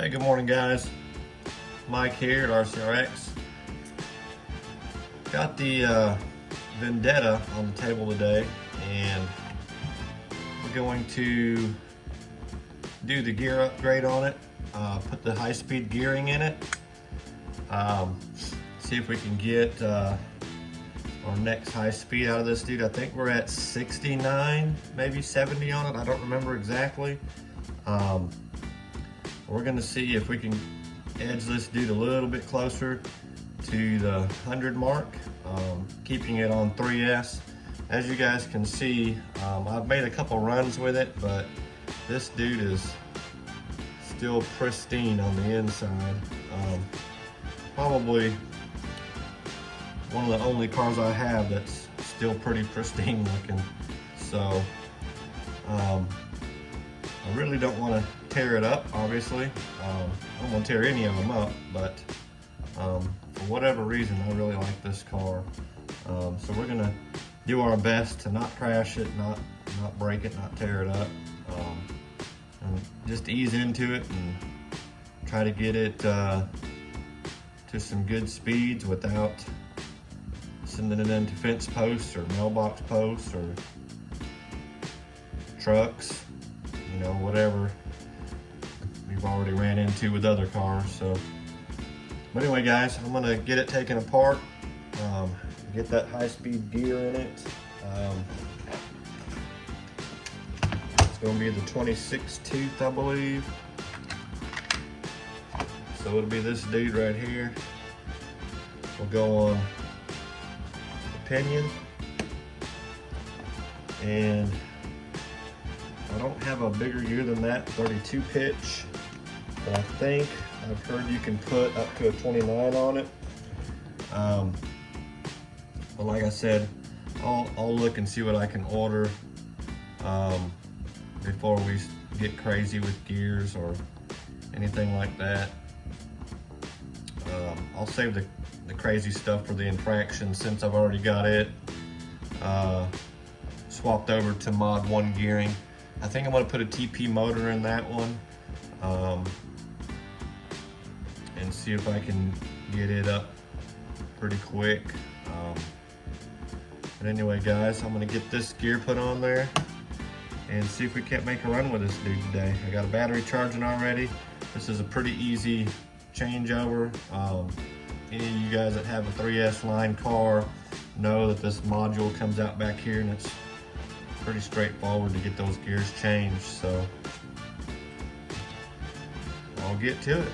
Hey, good morning guys. Mike here at RCRX. Got the Vendetta on the table today, and we're going to do the gear upgrade on it, put the high-speed gearing in it, see if we can get our next high speed out of this dude. I think we're at 69, maybe 70 on it. I don't remember exactly. We're gonna see if we can edge this dude a little bit closer to the 100 mark, keeping it on 3S. As you guys can see, I've made a couple runs with it, but this dude is still pristine on the inside. Probably one of the only cars I have that's still pretty pristine looking. So I really don't want to tear it up, obviously. I don't want to tear any of them up, but for whatever reason, I really like this car. So we're gonna do our best to not crash it, not break it, not tear it up, and just ease into it and try to get it to some good speeds without sending it into fence posts or mailbox posts or trucks, you know, whatever we've already ran into with other cars. So, but anyway guys, I'm gonna get it taken apart, get that high-speed gear in it. It's gonna be the 26 tooth, I believe. So it'll be this dude right here. We'll go on the pinion, and I don't have a bigger gear than that, 32 pitch, but I think I've heard you can put up to a 29 on it. But like I said, I'll look and see what I can order before we get crazy with gears or anything like that. I'll save the crazy stuff for the infraction, since I've already got it swapped over to Mod 1 gearing. I think I'm going to put a TP motor in that one, and see if I can get it up pretty quick. But anyway guys, I'm going to get this gear put on there and see if we can't make a run with this dude today. I got a battery charging already. This is a pretty easy changeover. Any of you guys that have a 3S line car know that this module comes out back here, and it's pretty straightforward to get those gears changed. So I'll get to it.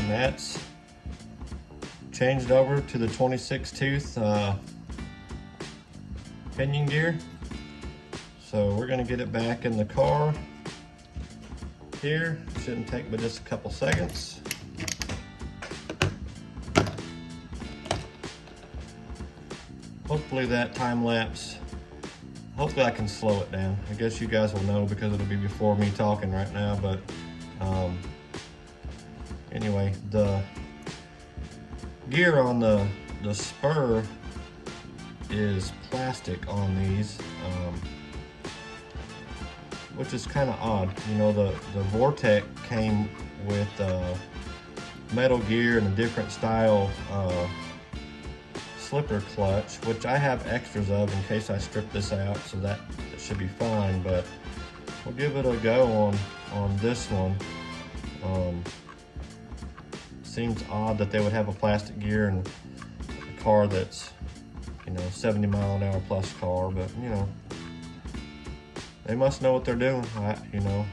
That's changed over to the 26 tooth pinion gear. So we're gonna get it back in the car here. Shouldn't take but just a couple seconds. Hopefully that time lapse, hopefully I can slow it down. I guess you guys will know because it'll be before me talking right now, but anyway, the gear on the spur is plastic on these, which is kind of odd. You know, the Vortec came with metal gear and a different style slipper clutch, which I have extras of in case I strip this out, so that should be fine, but we'll give it a go on this one. Seems odd that they would have a plastic gear in a car that's, you know, 70 mile an hour plus car, but you know, they must know what they're doing. You know,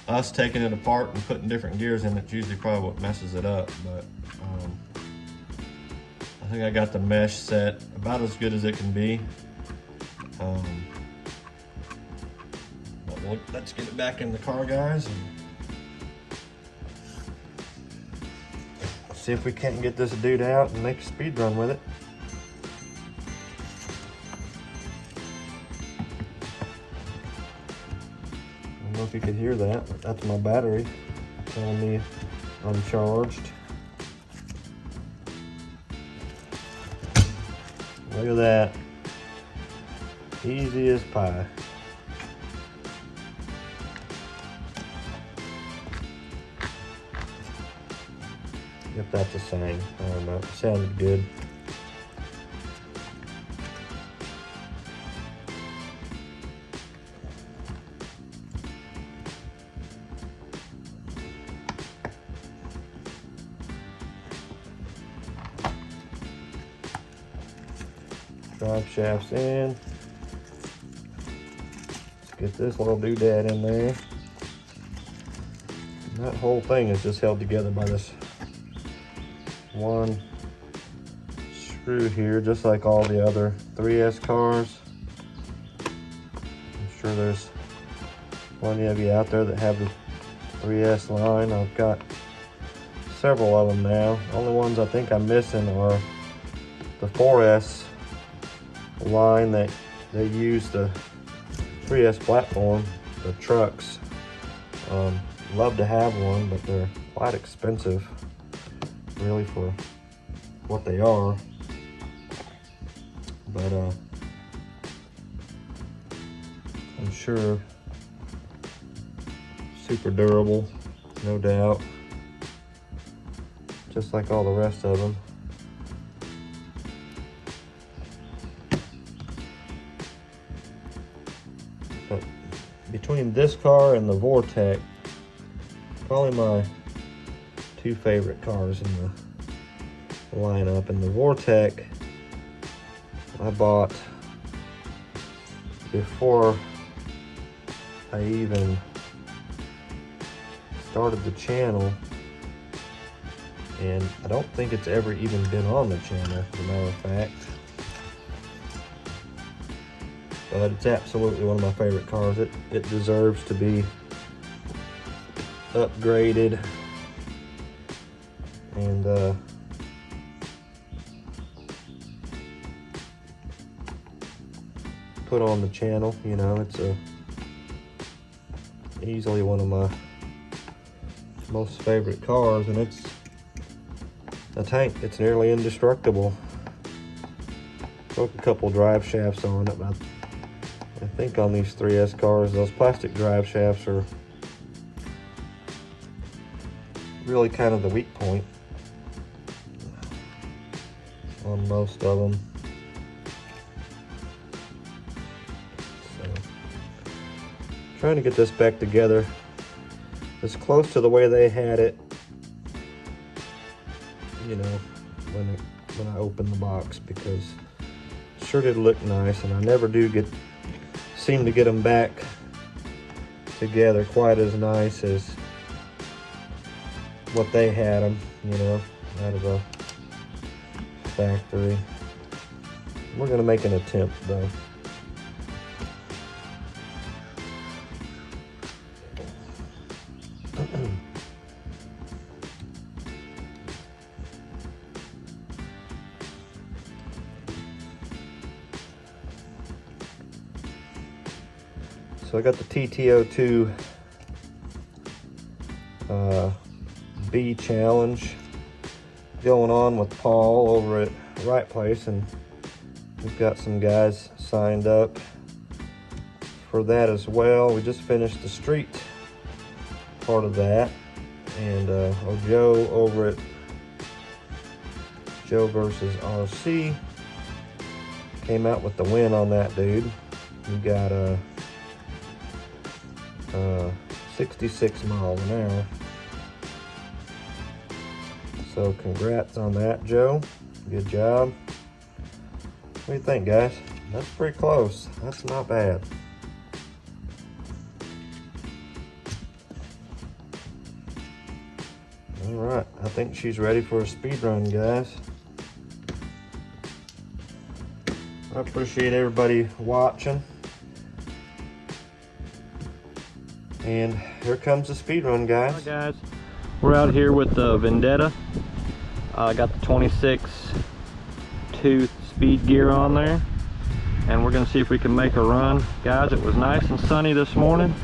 us taking it apart and putting different gears in it's usually probably what messes it up, but I think I got the mesh set about as good as it can be. But let's get it back in the car, guys, and see if we can't get this dude out and make a speed run with it. I don't know if you could hear that, but that's my battery telling me I'm charged. Look at that. Easy as pie. If that's a saying, I don't know. It sounded good. Drive shafts in. Let's get this little doodad in there. And that whole thing is just held together by this one screw here, just like all the other 3S cars. I'm sure there's plenty of you out there that have the 3S line. I've got several of them now. Only ones I think I'm missing are the 4S line that they use the 3S platform, the trucks. Love to have one, but they're quite expensive, really, for what they are. But I'm sure super durable, no doubt, just like all the rest of them. But between this car and the Vortec, probably my two favorite cars in the lineup. And the Vortec I bought before I even started the channel, and I don't think it's ever even been on the channel, as a matter of fact. But it's absolutely one of my favorite cars. It deserves to be upgraded and put on the channel. You know, it's easily one of my most favorite cars, and it's a tank. It's nearly indestructible. Broke a couple drive shafts on it, but I think on these 3S cars, those plastic drive shafts are really kind of the weak point on most of them. So, trying to get this back together as close to the way they had it, you know, when I opened the box, because it sure did look nice, and I never do seem to get them back together quite as nice as what they had them, you know, out of the factory. We're gonna make an attempt though. So I got the TTO2 B challenge going on with Paul over at Right Place, and we've got some guys signed up for that as well. We just finished the street part of that, and Joe over at Joe versus RC came out with the win on that dude. you got 66 miles an hour. So congrats on that, Joe. Good job. What do you think, guys? That's pretty close. That's not bad. All right, I think she's ready for a speed run, guys. I appreciate everybody watching. And here comes the speed run, guys. Hi guys, we're out here with the Vendetta. I got the 26 tooth speed gear on there, and we're gonna see if we can make a run. Guys, it was nice and sunny this morning,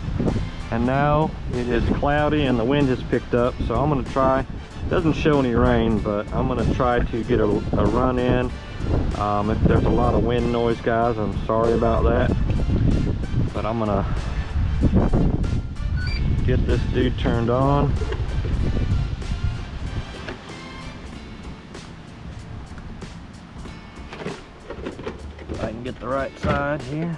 and now it is cloudy and the wind has picked up, so I'm gonna try. It doesn't show any rain, but I'm gonna try to get a run in. If there's a lot of wind noise, guys, I'm sorry about that, but I'm gonna get this dude turned on. If I can get the right side here.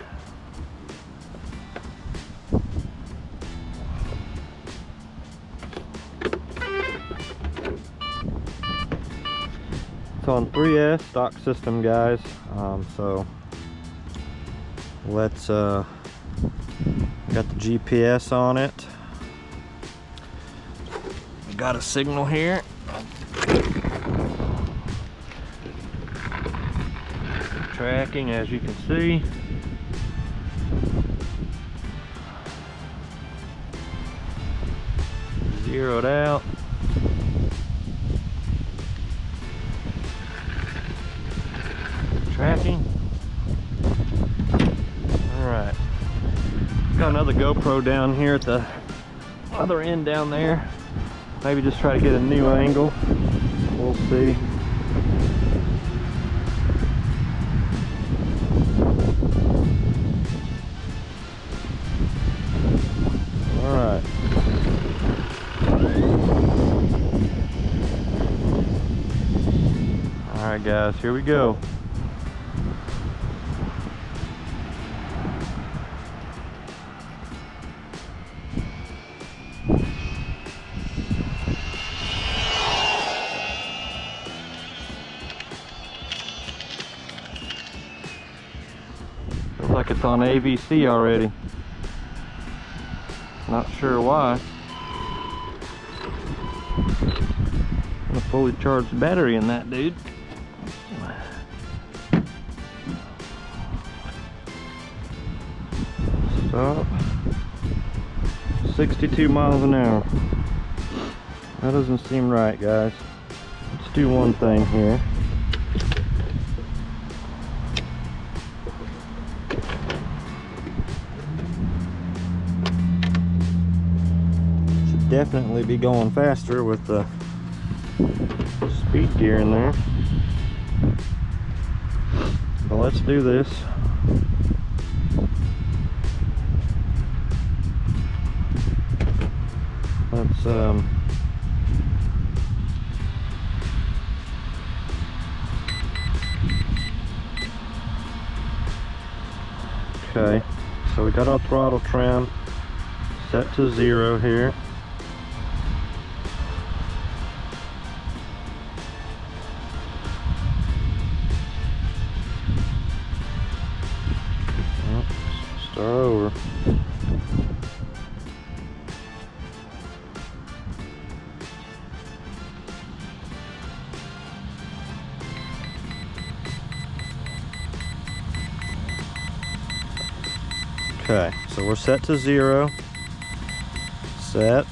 It's on 3S stock system, guys. So let's got the GPS on it. We got a signal here. Tracking, as you can see. Zeroed out. Tracking. Alright. Got another GoPro down here at the other end down there. Maybe just try to get a new angle. We'll see. Alright. Alright guys, here we go. Looks like it's on AVC already. Not sure why. A fully charged battery in that, dude. Stop. 62 miles an hour. That doesn't seem right, guys. Let's do one thing here. Should definitely be going faster with the speed gear in there. But let's do this. Let's okay, so we got our throttle trim set to 0 here. Start over. Okay, so we're set to 0. Set.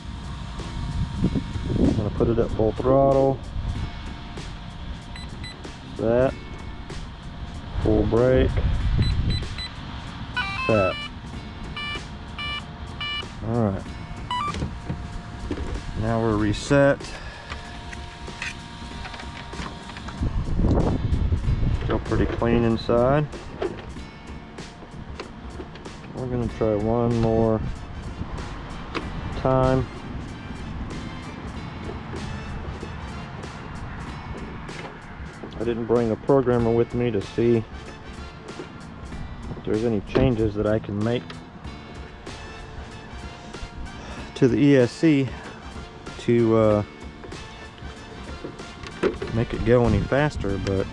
I'm gonna put it at full throttle. Set. Full brake. Set. Alright. Now we're reset. Still pretty clean inside. We're going to try one more time. I didn't bring a programmer with me to see if there's any changes that I can make to the ESC to make it go any faster, but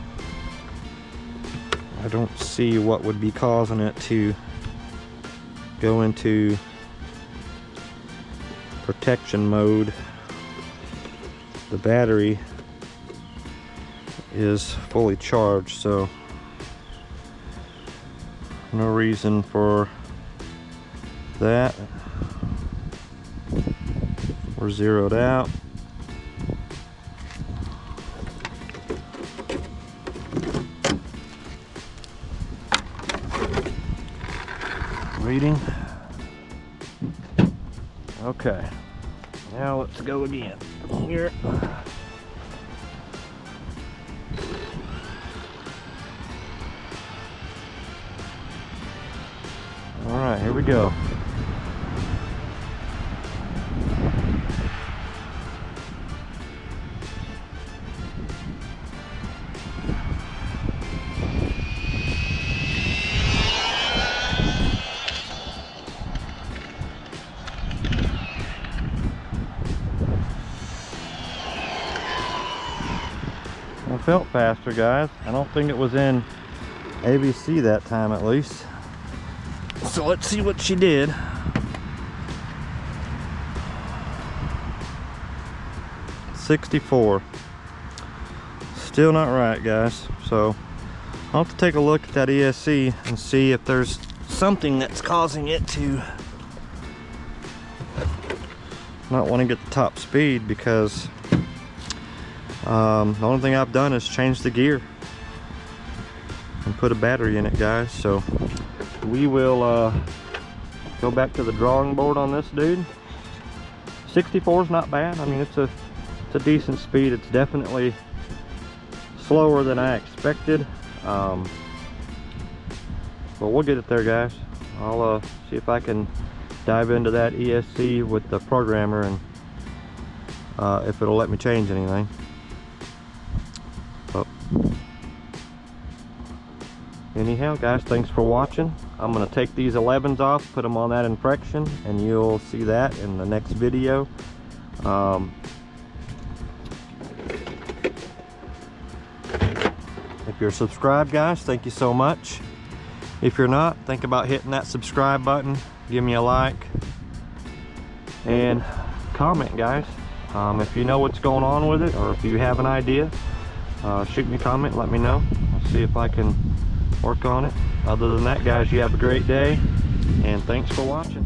I don't see what would be causing it to go into protection mode. The battery is fully charged, so no reason for that. We're zeroed out. Reading. Okay, now let's go again. Here. All right, here we go. I felt faster, guys. I don't think it was in ABC that time, at least. So let's see what she did. $64. Still not right, guys. So I'll have to take a look at that ESC and see if there's something that's causing it to not want to get the top speed, because the only thing I've done is change the gear and put a battery in it, guys. So we will go back to the drawing board on this dude. 64 is not bad. I mean, it's a decent speed. It's definitely slower than I expected, but we'll get it there, guys. I'll see if I can dive into that ESC with the programmer and if it'll let me change anything. But anyhow, guys, thanks for watching. I'm going to take these 11s off, put them on that infraction, and you'll see that in the next video. If you're subscribed, guys, thank you so much. If you're not, think about hitting that subscribe button, give me a like, and comment, guys. If you know what's going on with it, or if you have an idea, shoot me a comment, let me know. I'll see if I can work on it. Other than that, guys, you have a great day, and thanks for watching.